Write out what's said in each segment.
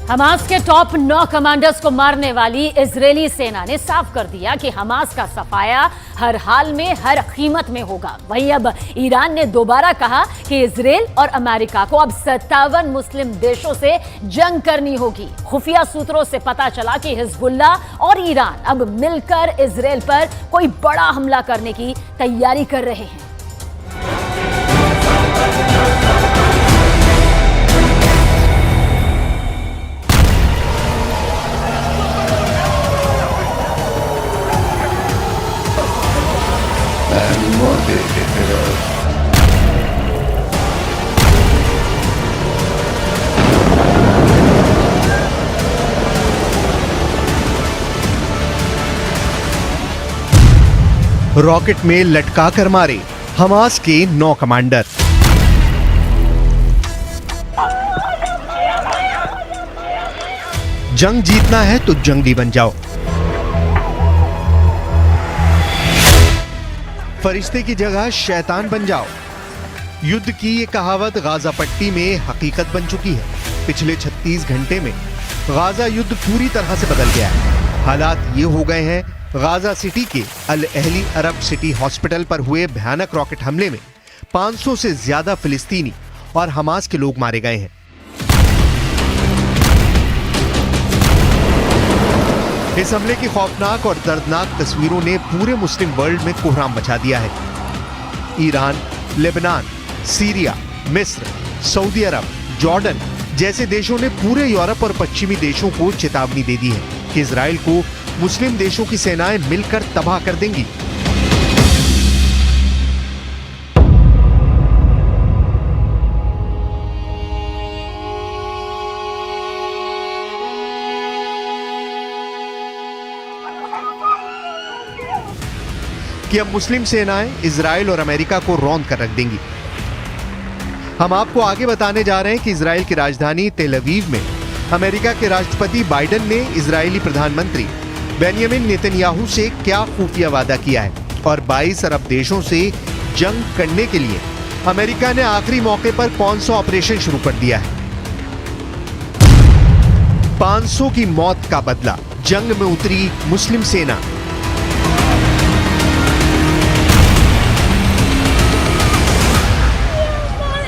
Hamas के top 9 commanders को मारने वाली इजरायली सेना ने साफ कर दिया कि हमास का सफाया हर हाल में हर कीमत में होगा। वहीं अब ईरान ने दोबारा कहा कि इजरायल और अमेरिका को अब 57 मुस्लिम देशों से जंग करनी होगी। खुफिया सूत्रों से पता चला कि हिजबुल्लाह और ईरान अब मिलकर इजरायल पर कोई बड़ा हमला करने की तैयारी कर रहे हैं। रॉकेट में लटका कर मारे हमास के 9 कमांडर। जंग जीतना है तो जंगली बन जाओ। फरिश्ते की जगह शैतान बन जाओ। युद्ध की ये कहावत गाजा पट्टी में हकीकत बन चुकी है। पिछले 36 घंटे में गाजा युद्ध पूरी तरह से बदल गया है। हालात ये हो गए हैं, गाजा सिटी के अल अहली अरब सिटी हॉस्पिटल पर हुए भयानक रॉकेट हमले में 500 से ज्यादा फिलिस्तीनी और हमास के लोग मारे गए हैं। इस हमले की खौफनाक और दर्दनाक तस्वीरों ने पूरे मुस्लिम वर्ल्ड में कोहराम मचा दिया है। ईरान, लेबनान, सीरिया, मिस्र, सऊदी अरब, जॉर्डन जैसे देशों ने पूरे यूरोप और पश्चिमी देशों को चेतावनी दे दी है कि इजराइल को मुस्लिम देशों की सेनाएं मिलकर तबाह कर देंगी। कि अब मुस्लिम सेनाएं इजराइल और अमेरिका को रौंद कर रख देंगी। हम आपको आगे बताने जा रहे हैं कि इजराइल की राजधानी तेल अवीव में अमेरिका के राष्ट्रपति बाइडेन ने इजरायली प्रधानमंत्री बेंयामिन नेतन्याहू से क्या खुफिया वादा किया है और 22 अरब देशों से जंग करने के लिए अमेरिका ने आखिरी मौके पर कौन सा ऑपरेशन शुरू कर दिया है। 500 की मौत का बदला, जंग में उतरी मुस्लिम सेना।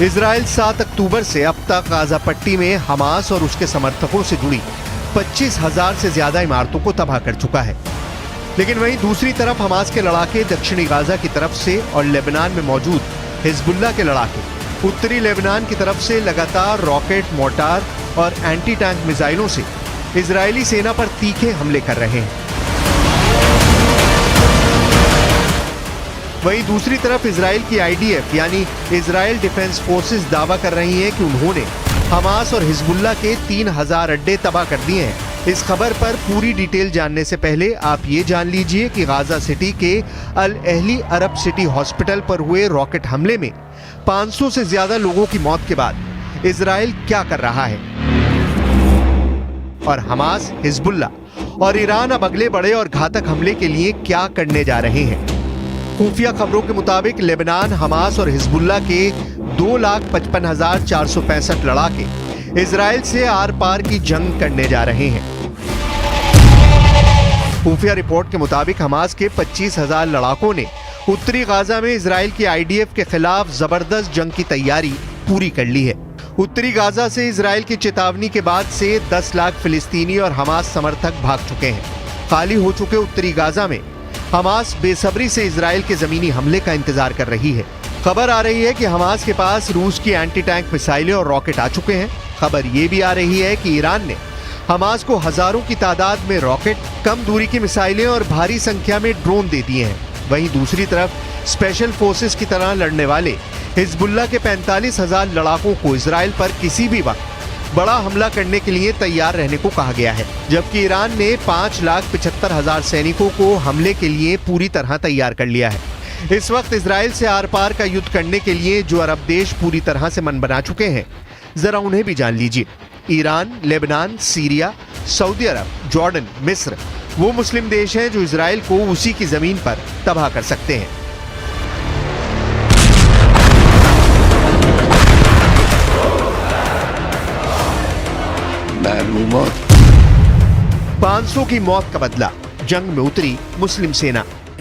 इजराइल 7 अक्टूबर से अब तक गाजा पट्टी में हमास और उसके समर्थकों से जुड़ी 25,000 से ज्यादा इमारतों को तबाह कर चुका है। लेकिन वहीं दूसरी तरफ हमास के लड़ाके दक्षिणी गाजा की तरफ से और लेबनान में मौजूद हिजबुल्लाह के लड़ाके उत्तरी लेबनान की तरफ से लगातार रॉकेट, मोर्टार और एंटी टैंक मिसाइलों से इजरायली सेना पर तीखे हमले कर रहे हैं। वहीं दूसरी तरफ इजराइल की आईडीएफ यानी इजराइल डिफेंस फोर्सेस दावा कर रही हैं कि उन्होंने हमास और हिजबुल्लाह के 3000 अड्डे तबाह कर दिए हैं। इस खबर पर पूरी डिटेल जानने से पहले आप ये जान लीजिए कि गाजा सिटी के अल अहली अरब सिटी हॉस्पिटल पर हुए रॉकेट हमले में 500 से ज्यादा लोगों की मौत के बाद इजराइल क्या कर रहा है और हमास, हिजबुल्लाह और ईरान अब अगले बड़े और घातक हमले के लिए क्या करने जा रहे हैं। खुफिया खबरों के मुताबिक लेबनान, हमास और हिजबुल्लाह के 2,55,465 लड़ाके इजराइल से आर पार की जंग करने जा रहे हैं। खुफिया रिपोर्ट के मुताबिक हमास के 25,000 लड़ाकों ने उत्तरी गाजा में इजराइल की आईडीएफ के खिलाफ जबरदस्त जंग की तैयारी पूरी कर ली है। उत्तरी गाजा से इजराइल की चेतावनी के बाद से 10 लाख फिलिस्तीनी और हमास समर्थक भाग चुके हैं। खाली हो चुके उत्तरी गाजा में हमास बेसब्री से इजराइल के जमीनी हमले का इंतजार कर रही है। खबर आ रही है कि हमास के पास रूस की एंटी टैंक मिसाइलें और रॉकेट आ चुके हैं। खबर ये भी आ रही है कि ईरान ने हमास को हजारों की तादाद में रॉकेट, कम दूरी की मिसाइलें और भारी संख्या में ड्रोन दे दिए हैं। वहीं दूसरी तरफ स्पेशल फोर्सेस की तरह लड़ने वाले हिजबुल्लाह के 45,000 लड़ाकों को इजराइल पर किसी भी वक्त बड़ा हमला करने के लिए तैयार रहने को कहा गया है, जबकि ईरान ने 5,75,000 सैनिकों को हमले के लिए पूरी तरह तैयार कर लिया है। इस वक्त इजराइल से आर पार का युद्ध करने के लिए जो अरब देश पूरी तरह से मन बना चुके हैं, जरा उन्हें भी जान लीजिए। ईरान, लेबनान, सीरिया, सऊदी अरब, जॉर्डन, मिस्र वो मुस्लिम देश हैं जो इजराइल को उसी की जमीन पर तबाह कर सकते हैं। मालूमात 500 की मौत का बदला, जंग में उतरी मुस्लिम सेना।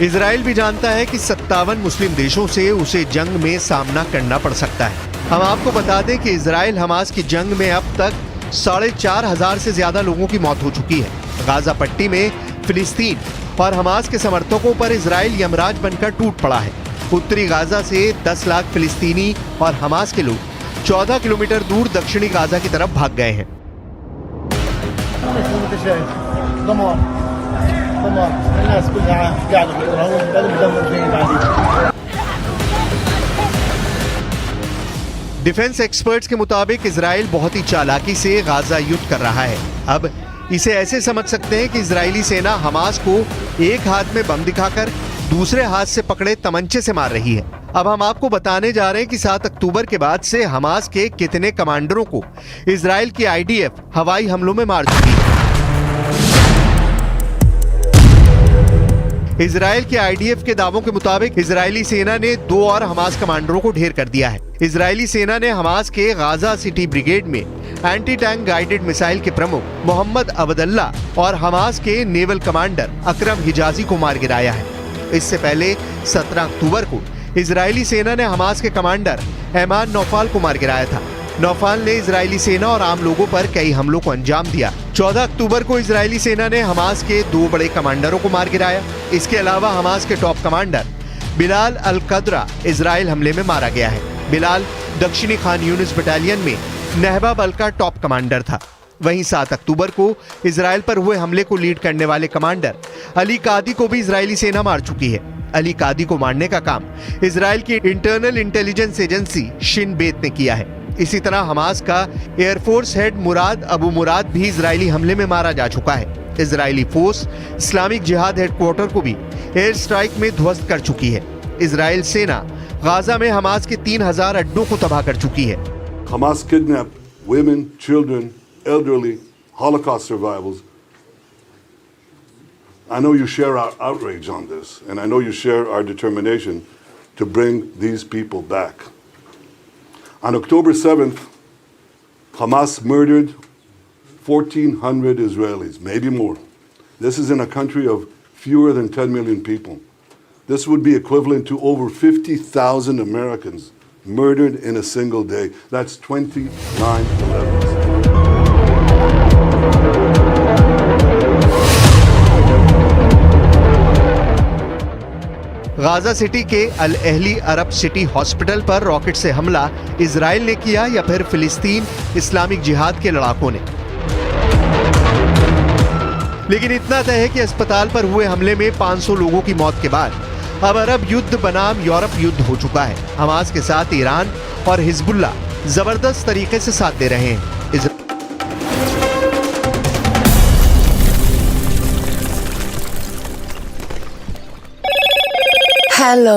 इजराइल भी जानता है कि 57 मुस्लिम देशों से उसे जंग में सामना करना पड़ सकता है। हम आपको बता दें कि इजराइल हमास की जंग में अब तक 4,500 से ज्यादा लोगों की मौत हो चुकी है। गाजा पट्टी में फिलिस्तीन और हमास के समर्थकों पर इजराइल यमराज बनकर टूट पड़ा है। उत्तरी गाजा से 10 लाख फिलिस्तीनी और हमास के लोग 14 किलोमीटर दूर दक्षिणी गाजा की तरफ भाग गए हैं। डिफेंस एक्सपर्ट्स के मुताबिक इजराइल बहुत ही चालाकी से गाजा युद्ध कर रहा है। अब इसे ऐसे समझ सकते हैं कि इजरायली सेना हमास को एक हाथ में बम दिखाकर दूसरे हाथ से पकड़े तमंचे से मार रही है। अब हम आपको बताने जा रहे हैं कि 7 अक्टूबर के बाद से हमास के कितने कमांडरों को इजराइल की आईडीएफ हवाई हमलों में मार चुकी है। इजराइल के आईडीएफ के दावों के मुताबिक इजरायली सेना ने 2 और हमास कमांडरों को ढेर कर दिया है। इजरायली सेना ने हमास के गाजा सिटी ब्रिगेड में एंटी टैंक गाइडेड मिसाइल के प्रमुख मोहम्मद अब्दुल्ला और हमास के नेवल कमांडर अकरम हिजाजी को मार गिराया है। इससे पहले 17 अक्टूबर को इजरायली सेना ने हमास के कमांडर ऐमान नौफाल को मार गिराया था। नौफाल ने इजरायली सेना और आम लोगों पर कई हमलों को अंजाम दिया। 14 अक्टूबर को इजरायली सेना ने हमास के 2 बड़े कमांडरों को मार गिराया। इसके अलावा हमास के टॉप कमांडर बिलाल अल कदरा इजराइल हमले में मारा गया है। बिलाल दक्षिणी खान यूनिस बटालियन में नहबा बल का टॉप कमांडर था। वहीं 7 अक्टूबर को इजराइल पर हुए हमले को लीड करने वाले कमांडर अली कादी को भी इजरायली सेना मार चुकी है। अली कादी को मारने का काम इजराइल की इंटरनल इंटेलिजेंस एजेंसी शिन बेत ने किया है। इसी तरह हमास का एयरफोर्स हेड मुराद अबू मुराद भी इजरायली हमले में मारा जा चुका है। इजरायली फोर्स इस्लामिक जिहाद हेडक्वार्टर को भी एयर स्ट्राइक में ध्वस्त कर चुकी है। इजराइल सेना गाजा में हमास के 3,000 अड्डों को तबाह कर चुकी है। Hamas kidnapped women, children, elderly, Holocaust survivors. I know you share our outrage on this, and I know you share our determination to bring these people back. On October 7th, Hamas murdered 1,400 Israelis, maybe more. This is in a country of fewer than 10 million people. This would be equivalent to over 50,000 Americans murdered in a single day. That's 29/11s. Gaza city के अल Ahli अरब city hospital पर rocket से हमला Israel ने किया या फिर फिलिस्तीन Islamic जिहाद के लड़ाकों ने? लेकिन इतना तय है कि अस्पताल पर हुए हमले में 500 लोगों की मौत के बाद अब अरब युद्ध बनाम यूरोप युद्ध हो चुका है। हमास के साथ ईरान और हिजबुल्ला जबरदस्त तरीके से साथ दे रहे हैं। Hello